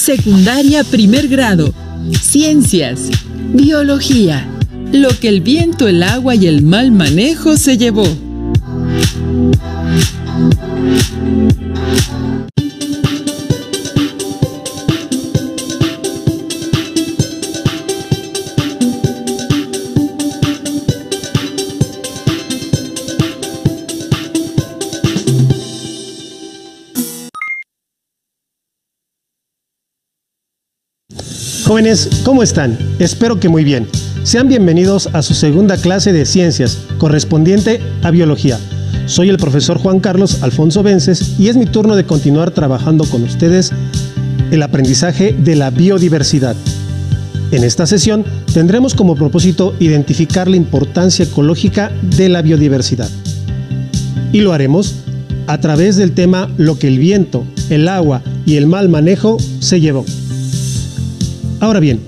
Secundaria primer grado. Ciencias. Biología. Lo que el viento, el agua y el mal manejo se llevó. Jóvenes, ¿cómo están? Espero que muy bien. Sean bienvenidos a su segunda clase de Ciencias, correspondiente a Biología. Soy el profesor Juan Carlos Alfonso Vences y es mi turno de continuar trabajando con ustedes el aprendizaje de la biodiversidad. En esta sesión tendremos como propósito identificar la importancia ecológica de la biodiversidad. Y lo haremos a través del tema Lo que el viento, el agua y el mal manejo se llevó. Ahora bien,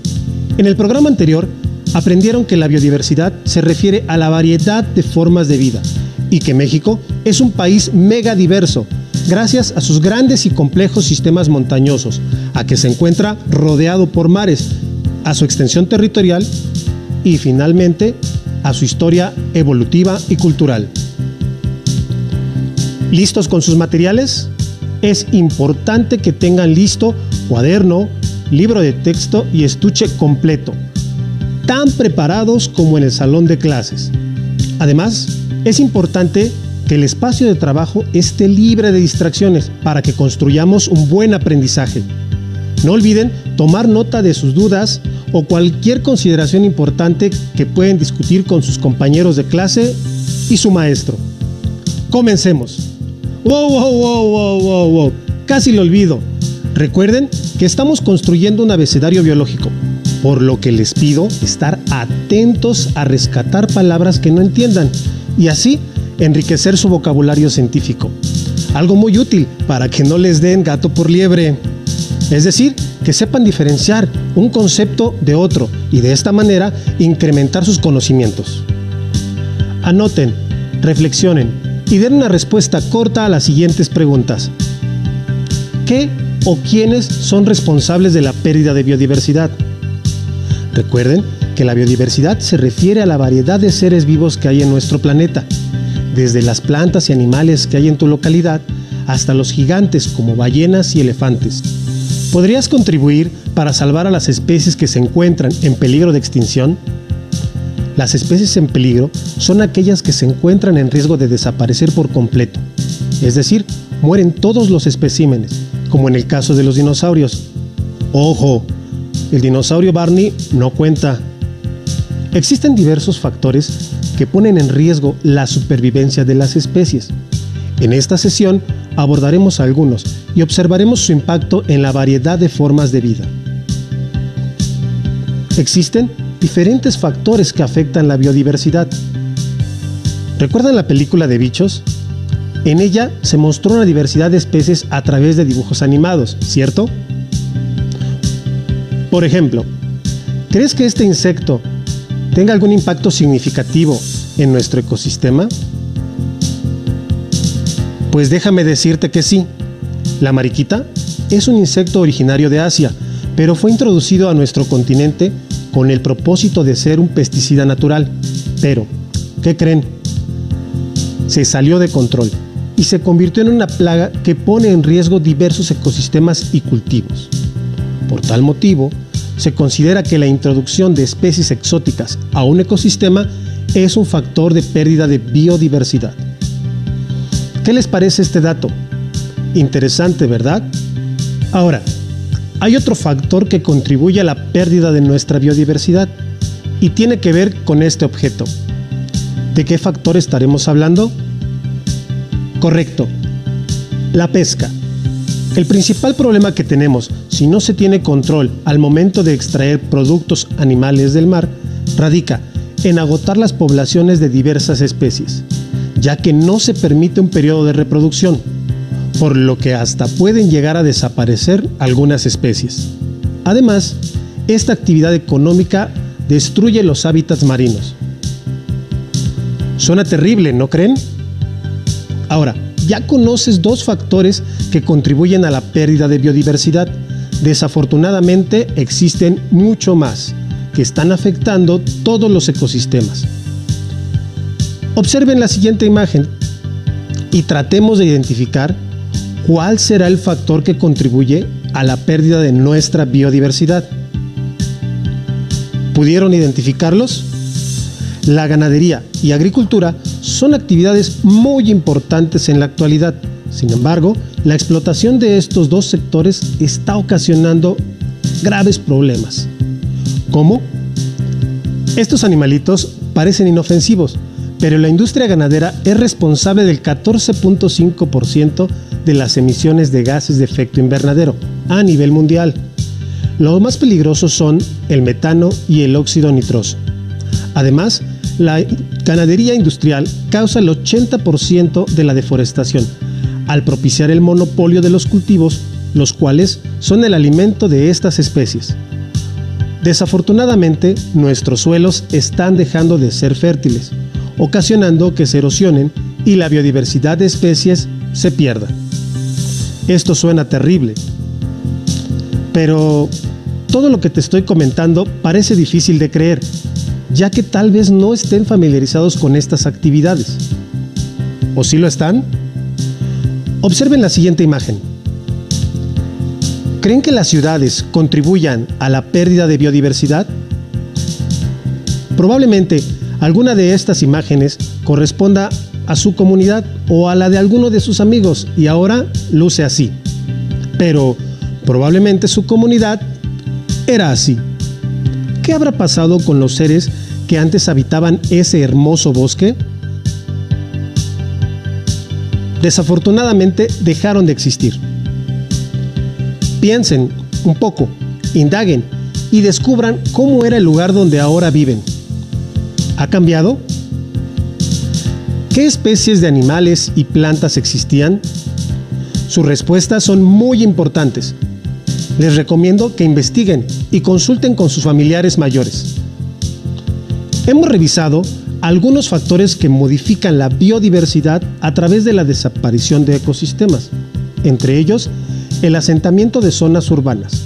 en el programa anterior aprendieron que la biodiversidad se refiere a la variedad de formas de vida y que México es un país mega diverso gracias a sus grandes y complejos sistemas montañosos, a que se encuentra rodeado por mares, a su extensión territorial y finalmente a su historia evolutiva y cultural. ¿Listos con sus materiales? Es importante que tengan listo cuaderno, libro de texto y estuche completo, tan preparados como en el salón de clases. Además, es importante que el espacio de trabajo esté libre de distracciones para que construyamos un buen aprendizaje. No olviden tomar nota de sus dudas o cualquier consideración importante que pueden discutir con sus compañeros de clase y su maestro. Comencemos. ¡Wow! Casi lo olvido. Recuerden que estamos construyendo un abecedario biológico, por lo que les pido estar atentos a rescatar palabras que no entiendan y así enriquecer su vocabulario científico. Algo muy útil para que no les den gato por liebre. Es decir, que sepan diferenciar un concepto de otro y de esta manera incrementar sus conocimientos. Anoten, reflexionen y den una respuesta corta a las siguientes preguntas. ¿Qué o quiénes son responsables de la pérdida de biodiversidad? Recuerden que la biodiversidad se refiere a la variedad de seres vivos que hay en nuestro planeta, desde las plantas y animales que hay en tu localidad hasta los gigantes como ballenas y elefantes. ¿Podrías contribuir para salvar a las especies que se encuentran en peligro de extinción? Las especies en peligro son aquellas que se encuentran en riesgo de desaparecer por completo, es decir, mueren todos los especímenes, como en el caso de los dinosaurios. ¡Ojo! El dinosaurio Barney no cuenta. Existen diversos factores que ponen en riesgo la supervivencia de las especies. En esta sesión abordaremos algunos y observaremos su impacto en la variedad de formas de vida. Existen diferentes factores que afectan la biodiversidad. ¿Recuerdan la película de Bichos? En ella se mostró una diversidad de especies a través de dibujos animados, ¿cierto? Por ejemplo, ¿crees que este insecto tenga algún impacto significativo en nuestro ecosistema? Pues déjame decirte que sí. La mariquita es un insecto originario de Asia, pero fue introducido a nuestro continente con el propósito de ser un pesticida natural. Pero, ¿qué creen? Se salió de control y se convirtió en una plaga que pone en riesgo diversos ecosistemas y cultivos. Por tal motivo, se considera que la introducción de especies exóticas a un ecosistema es un factor de pérdida de biodiversidad. ¿Qué les parece este dato? Interesante, ¿verdad? Ahora, hay otro factor que contribuye a la pérdida de nuestra biodiversidad y tiene que ver con este objeto. ¿De qué factor estaremos hablando? Correcto, la pesca. El principal problema que tenemos si no se tiene control al momento de extraer productos animales del mar radica en agotar las poblaciones de diversas especies, ya que no se permite un periodo de reproducción, por lo que hasta pueden llegar a desaparecer algunas especies. Además, esta actividad económica destruye los hábitats marinos. Suena terrible, ¿no creen? Ahora, ya conoces dos factores que contribuyen a la pérdida de biodiversidad. Desafortunadamente existen mucho más que están afectando todos los ecosistemas. Observen la siguiente imagen y tratemos de identificar cuál será el factor que contribuye a la pérdida de nuestra biodiversidad. ¿Pudieron identificarlos? La ganadería y agricultura son actividades muy importantes en la actualidad. Sin embargo, la explotación de estos dos sectores está ocasionando graves problemas. ¿Cómo? Estos animalitos parecen inofensivos, pero la industria ganadera es responsable del 14.5% de las emisiones de gases de efecto invernadero a nivel mundial. Los más peligrosos son el metano y el óxido nitroso. Además, la ganadería industrial causa el 80% de la deforestación, al propiciar el monopolio de los cultivos, los cuales son el alimento de estas especies. Desafortunadamente, nuestros suelos están dejando de ser fértiles, ocasionando que se erosionen y la biodiversidad de especies se pierda. Esto suena terrible, pero todo lo que te estoy comentando parece difícil de creer, ya que tal vez no estén familiarizados con estas actividades. ¿O sí lo están? Observen la siguiente imagen. ¿Creen que las ciudades contribuyan a la pérdida de biodiversidad? Probablemente alguna de estas imágenes corresponda a su comunidad o a la de alguno de sus amigos y ahora luce así. Pero probablemente su comunidad era así. ¿Qué habrá pasado con los seres que antes habitaban ese hermoso bosque? Desafortunadamente dejaron de existir. Piensen un poco, indaguen y descubran cómo era el lugar donde ahora viven. ¿Ha cambiado? ¿Qué especies de animales y plantas existían? Sus respuestas son muy importantes. Les recomiendo que investiguen y consulten con sus familiares mayores. Hemos revisado algunos factores que modifican la biodiversidad a través de la desaparición de ecosistemas, entre ellos el asentamiento de zonas urbanas,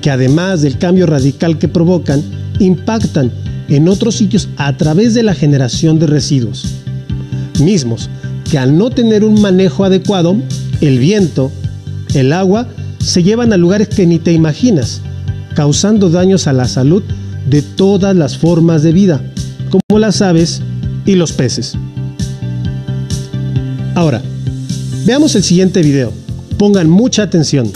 que además del cambio radical que provocan, impactan en otros sitios a través de la generación de residuos, mismos que al no tener un manejo adecuado, el viento, el agua, se llevan a lugares que ni te imaginas, causando daños a la salud de todas las formas de vida, como las aves y los peces. Ahora, veamos el siguiente video. Pongan mucha atención.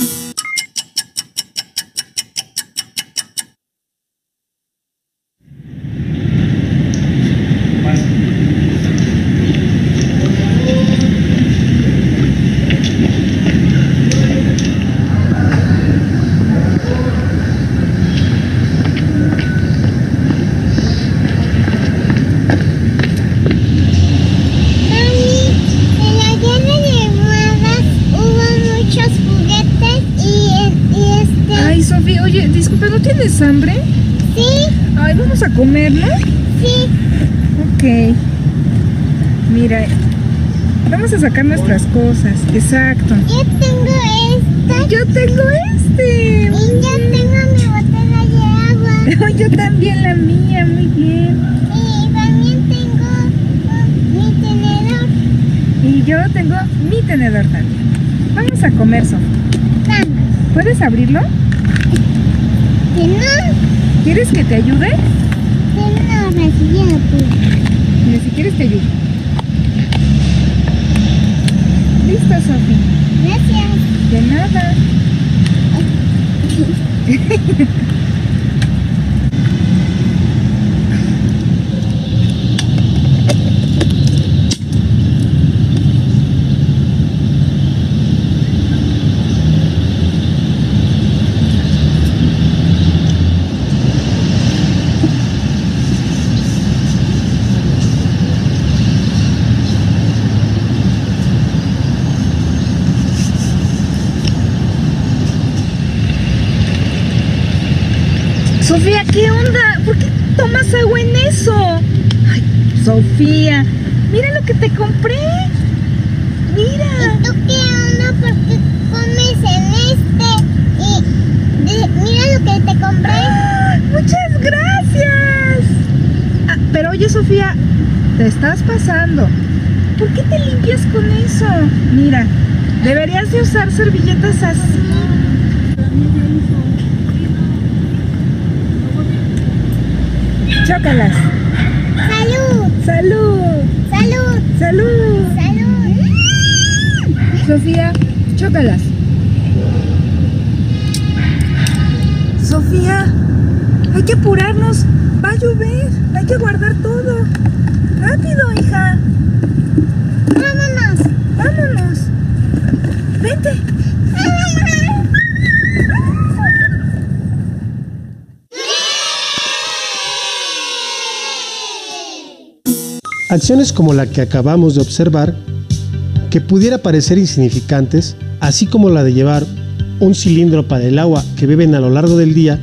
Oye, disculpe, ¿no tienes hambre? Sí. Ay, ¿vamos a comer, no? Sí. Ok. Mira, vamos a sacar nuestras cosas. Exacto. Yo tengo esta. Yo tengo este. Y yo tengo mi botella de agua. Yo también la mía, muy bien. Y también tengo mi tenedor. Y yo tengo mi tenedor también. Vamos a comer, Sof. Vamos. ¿Puedes abrirlo? Si no, ¿Quieres que te ayude? Mira, si quieres te ayudo. Listo, Sofi. Gracias. De nada. Sofía, ¿qué onda? ¿Por qué tomas agua en eso? Ay, Sofía, mira lo que te compré. Mira. ¿Y tú qué onda? ¿Por qué comes en este? Y Sofía, te estás pasando. ¿Por qué te limpias con eso? Mira, deberías de usar servilletas así. Chócalas. ¡Salud! ¡Salud! ¡Salud! ¡Salud! ¡Salud! Sofía, chócalas. Sofía, hay que apurarnos. Va a llover. Hay que guardar todo. Rápido, hija. ¡Vámonos! Vámonos. Vete. Acciones como la que acabamos de observar, que pudiera parecer insignificantes, así como la de llevar un cilindro para el agua que beben a lo largo del día,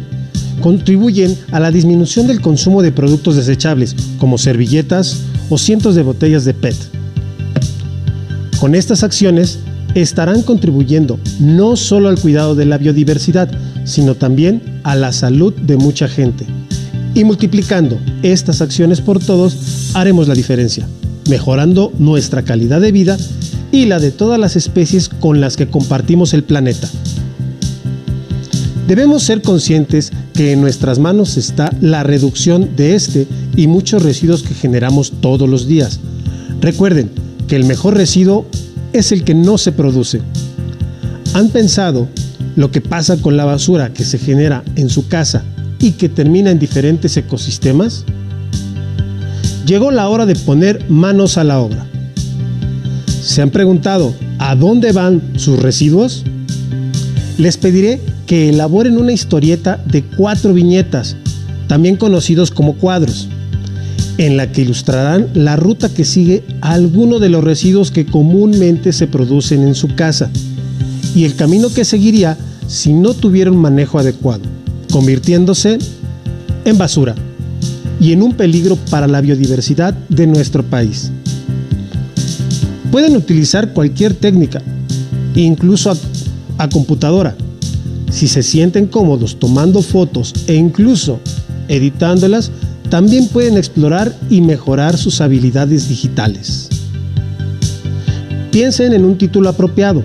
contribuyen a la disminución del consumo de productos desechables, como servilletas o cientos de botellas de PET. Con estas acciones, estarán contribuyendo no solo al cuidado de la biodiversidad, sino también a la salud de mucha gente. Y multiplicando estas acciones por todos, haremos la diferencia, mejorando nuestra calidad de vida y la de todas las especies con las que compartimos el planeta. Debemos ser conscientes que en nuestras manos está la reducción de este y muchos residuos que generamos todos los días. Recuerden que el mejor residuo es el que no se produce. ¿Han pensado lo que pasa con la basura que se genera en su casa y que termina en diferentes ecosistemas? Llegó la hora de poner manos a la obra. ¿Se han preguntado a dónde van sus residuos? Les pediré que elaboren una historieta de 4 viñetas, también conocidos como cuadros, en la que ilustrarán la ruta que sigue alguno de los residuos que comúnmente se producen en su casa y el camino que seguiría si no tuviera un manejo adecuado, convirtiéndose en basura y en un peligro para la biodiversidad de nuestro país. Pueden utilizar cualquier técnica, incluso a computadora, si se sienten cómodos tomando fotos e incluso editándolas. También pueden explorar y mejorar sus habilidades digitales. Piensen en un título apropiado.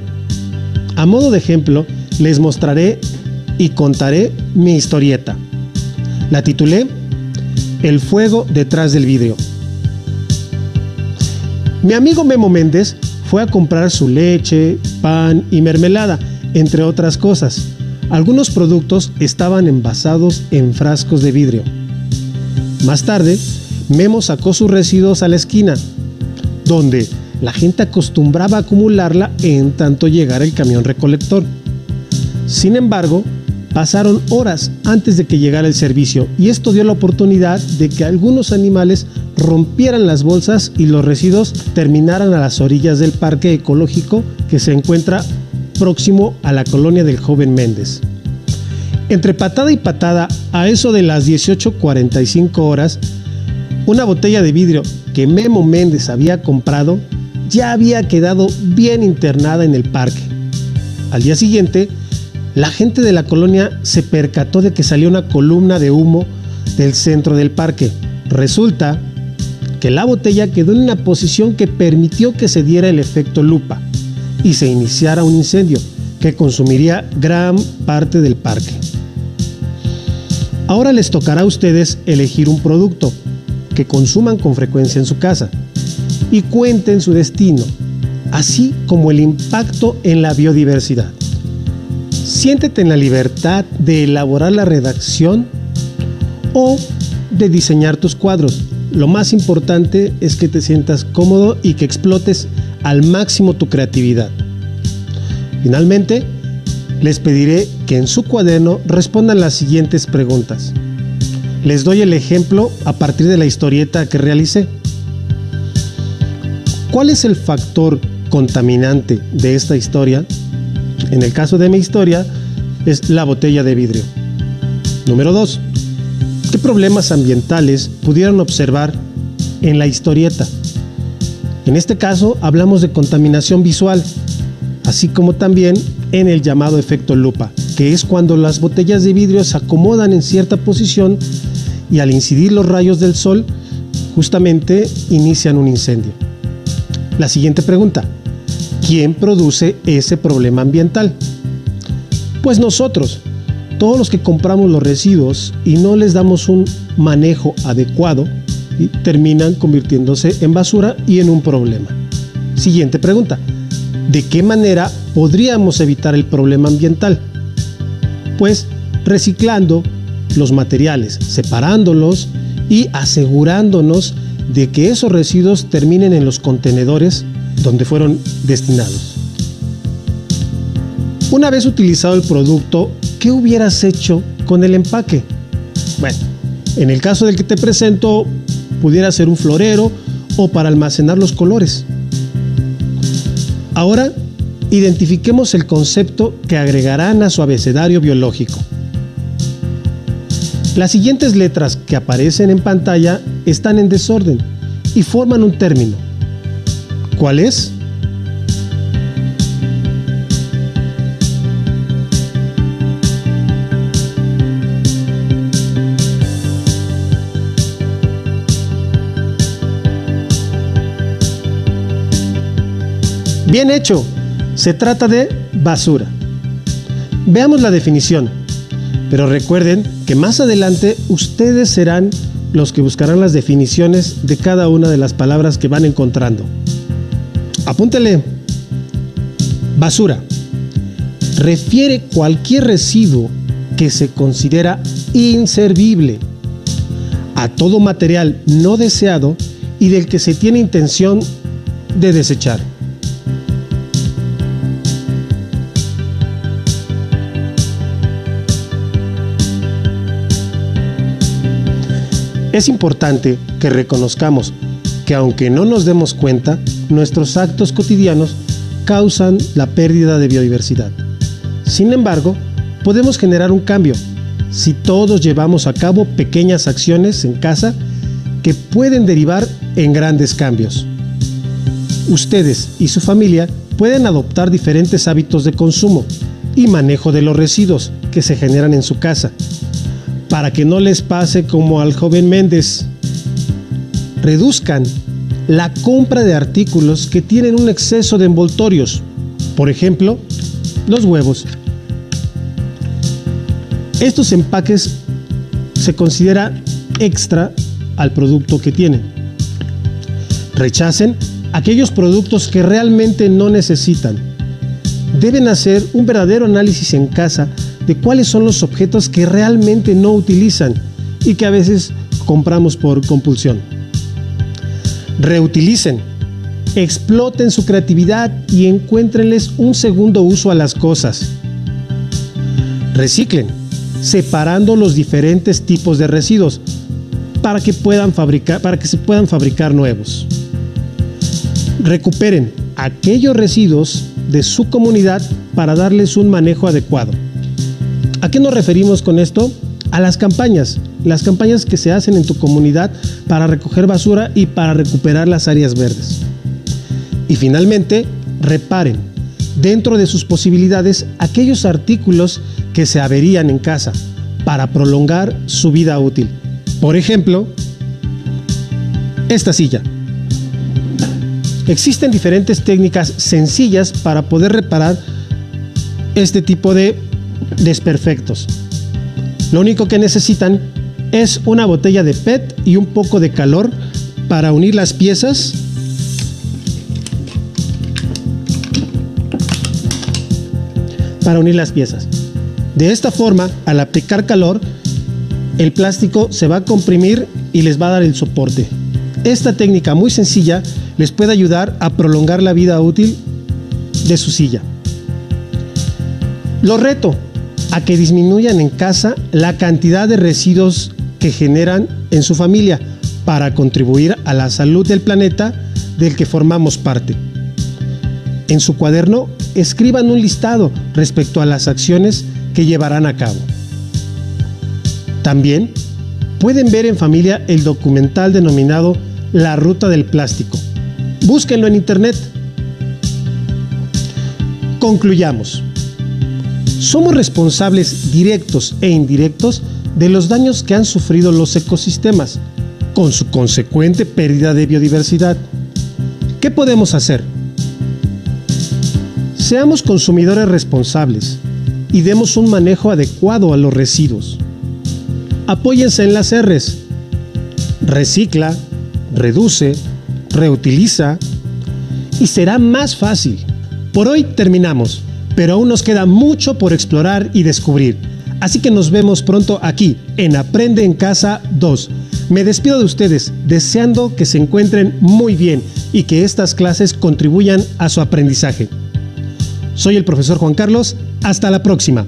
A modo de ejemplo, les mostraré y contaré mi historieta. La titulé El fuego detrás del vidrio. Mi amigo Memo Méndez fue a comprar su leche, pan y mermelada, entre otras cosas. Algunos productos estaban envasados en frascos de vidrio. Más tarde, Memo sacó sus residuos a la esquina, donde la gente acostumbraba a acumularla en tanto llegara el camión recolector. Sin embargo, pasaron horas antes de que llegara el servicio y esto dio la oportunidad de que algunos animales rompieran las bolsas y los residuos terminaran a las orillas del parque ecológico que se encuentra próximo a la colonia del Joven Méndez. Entre patada y patada, a eso de las 18:45 horas, una botella de vidrio que Memo Méndez había comprado ya había quedado bien internada en el parque. Al día siguiente, la gente de la colonia se percató de que salió una columna de humo del centro del parque. Resulta que la botella quedó en una posición que permitió que se diera el efecto lupa y se iniciara un incendio que consumiría gran parte del parque. Ahora les tocará a ustedes elegir un producto que consuman con frecuencia en su casa y cuenten su destino, así como el impacto en la biodiversidad. Siéntete en la libertad de elaborar la redacción o de diseñar tus cuadros. Lo más importante es que te sientas cómodo y que explotes al máximo tu creatividad. Finalmente, les pediré que en su cuaderno respondan las siguientes preguntas. Les doy el ejemplo a partir de la historieta que realicé. ¿Cuál es el factor contaminante de esta historia? En el caso de mi historia, es la botella de vidrio. Número 2. ¿Qué problemas ambientales pudieron observar en la historieta? En este caso, hablamos de contaminación visual, así como también en el llamado efecto lupa, que es cuando las botellas de vidrio se acomodan en cierta posición y al incidir los rayos del sol justamente inician un incendio. La siguiente pregunta: ¿quién produce ese problema ambiental? Pues nosotros, todos los que compramos los residuos y no les damos un manejo adecuado, y terminan convirtiéndose en basura y en un problema. Siguiente pregunta: ¿de qué manera podríamos evitar el problema ambiental? Pues reciclando los materiales, separándolos y asegurándonos de que esos residuos terminen en los contenedores donde fueron destinados. Una vez utilizado el producto, ¿qué hubieras hecho con el empaque? Bueno, en el caso del que te presento, pudiera ser un florero o para almacenar los colores. Ahora, identifiquemos el concepto que agregarán a su abecedario biológico. Las siguientes letras que aparecen en pantalla están en desorden y forman un término. ¿Cuál es? Bien hecho, se trata de basura. Veamos la definición, pero recuerden que más adelante ustedes serán los que buscarán las definiciones de cada una de las palabras que van encontrando. Apúntele. Basura refiere cualquier residuo que se considera inservible, a todo material no deseado y del que se tiene intención de desechar. Es importante que reconozcamos que aunque no nos demos cuenta, nuestros actos cotidianos causan la pérdida de biodiversidad. Sin embargo, podemos generar un cambio si todos llevamos a cabo pequeñas acciones en casa que pueden derivar en grandes cambios. Ustedes y su familia pueden adoptar diferentes hábitos de consumo y manejo de los residuos que se generan en su casa, para que no les pase como al joven Méndez. Reduzcan la compra de artículos que tienen un exceso de envoltorios, por ejemplo, los huevos. Estos empaques se considera extra al producto que tienen. Rechacen aquellos productos que realmente no necesitan. Deben hacer un verdadero análisis en casa de cuáles son los objetos que realmente no utilizan y que a veces compramos por compulsión. Reutilicen, exploten su creatividad y encuéntrenles un segundo uso a las cosas. Reciclen, separando los diferentes tipos de residuos para que se puedan fabricar nuevos. Recuperen aquellos residuos de su comunidad para darles un manejo adecuado. ¿A qué nos referimos con esto? A las campañas que se hacen en tu comunidad para recoger basura y para recuperar las áreas verdes. Y finalmente, reparen, dentro de sus posibilidades, aquellos artículos que se averían en casa para prolongar su vida útil. Por ejemplo, esta silla. Existen diferentes técnicas sencillas para poder reparar este tipo de desperfectos. Lo único que necesitan es una botella de PET y un poco de calor para unir las piezas. De esta forma, al aplicar calor, el plástico se va a comprimir y les va a dar el soporte. Esta técnica muy sencilla les puede ayudar a prolongar la vida útil de su silla. Los reto a que disminuyan en casa la cantidad de residuos que generan en su familia para contribuir a la salud del planeta del que formamos parte. En su cuaderno, escriban un listado respecto a las acciones que llevarán a cabo. También pueden ver en familia el documental denominado La Ruta del Plástico. Búsquenlo en internet. Concluyamos. Somos responsables directos e indirectos de los daños que han sufrido los ecosistemas, con su consecuente pérdida de biodiversidad. ¿Qué podemos hacer? Seamos consumidores responsables y demos un manejo adecuado a los residuos. Apóyense en las R's: recicla, reduce, reutiliza, y será más fácil. Por hoy terminamos, pero aún nos queda mucho por explorar y descubrir. Así que nos vemos pronto aquí en Aprende en Casa 2. Me despido de ustedes deseando que se encuentren muy bien y que estas clases contribuyan a su aprendizaje. Soy el profesor Juan Carlos. Hasta la próxima.